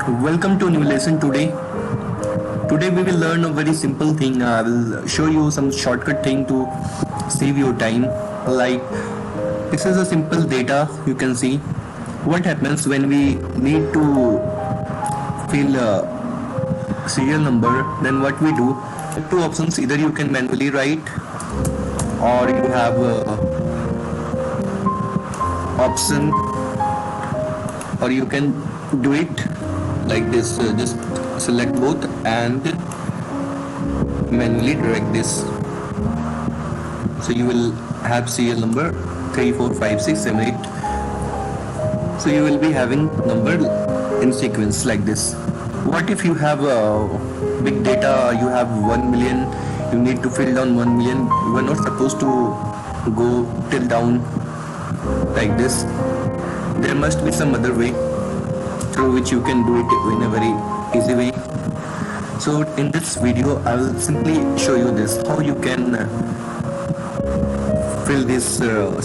Welcome to new lesson today. Today we will learn a very simple thing. I will show you some shortcut thing to save your time. Like this is a simple data. You can see what happens when we need to fill a serial number. Then what we do? Two options. Either you can manually write, or you have option, or you can do it like this. Just select both and manually drag this, so you will have serial number 3 4 5 6 7 8. So you will be having number in sequence like this. What if you have big data, you have 1 million, you need to fill down 1 million. You are not supposed to go till down like this. There must be some other way through which you can do it in a very easy way. So in this video I will simply show you this, how you can fill this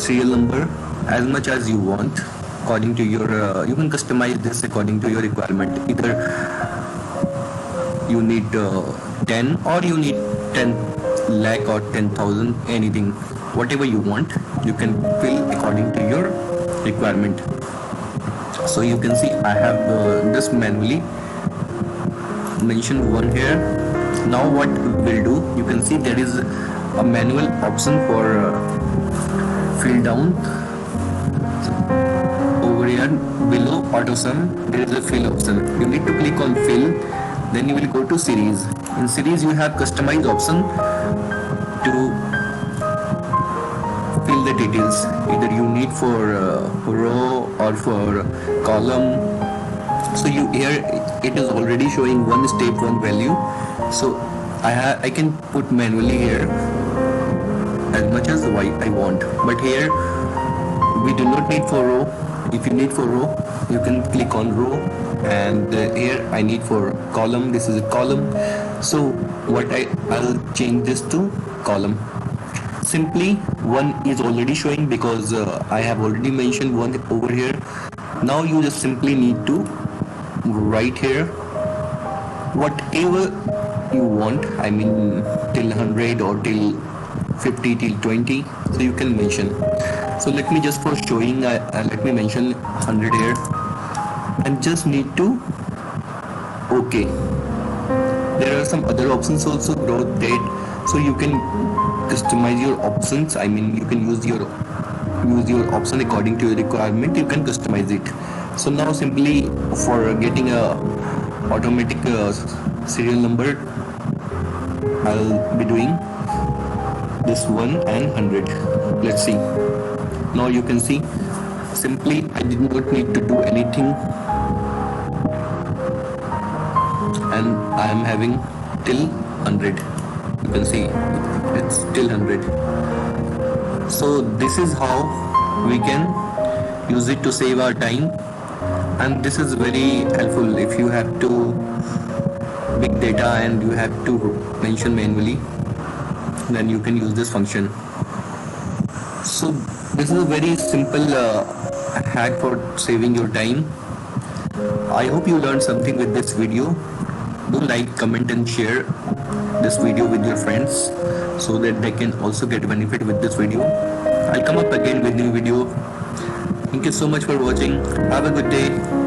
serial number as much as you want according to your you can customize this according to your requirement. Either you need 10 or you need 10 lakh or 10,000, anything, whatever you want, you can fill according to your requirement. So you can see I have this manually mentioned one here. Now what we'll do, you can see there is a manual option for fill down. So over here below auto sum there is a fill option. You need to click on fill, then you will go to series. In series you have customized option to fill the details. Either you need for row or for column. So you here it is already showing one step one value, so I can put manually here as much as I want. But here we do not need for row. If you need for row, you can click on row, and here I need for column. This is a column, so what I'll change this to column. Simply one is already showing because I have already mentioned one over here. Now you just simply need to write here whatever you want, I mean till 100 or till 50 till 20, so you can mention. So let me just for showing let me mention 100 here and just need to OK. There are some other options also, growth date, so you can customize your options. I mean you can use your option according to your requirement. You can customize it. So now simply for getting a automatic serial number, I'll be doing this 1 and 100. Let's see. Now you can see simply I did not need to do anything, and I am having till 100. You can see it's till 100. So this is how we can use it to save our time, and this is very helpful if you have to big data and you have to mention manually, then you can use this function. So this is a very simple hack for saving your time. I hope you learned something with this video. Do like, comment and share this video with your friends so that they can also get benefit with this video. I'll come up again with new video. Thank you so much for watching. Have a good day.